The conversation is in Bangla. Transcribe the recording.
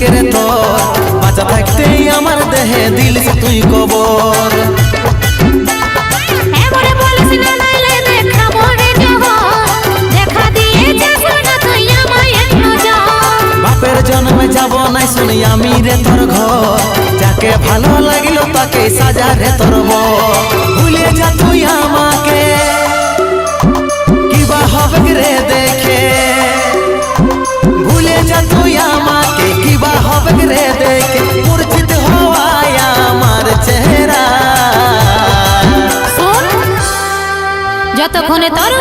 থাকে রে তোর বাঁচা থাকতেই আমার দেহে দিলিস তুই কবর বাপের জন্মে যাব নাই শুনি আমি রে তোর ঘর যাকে ভালো লাগিল তাকে সাজা রে তোর ভুলে যা তুই আমাকে কিবা হবে রে দেখে ভুলে যা তুই আমাকে কিবা হবে রে দেখে পরিচিত হওয়ায় আমার চেহারা যতক্ষণে তোর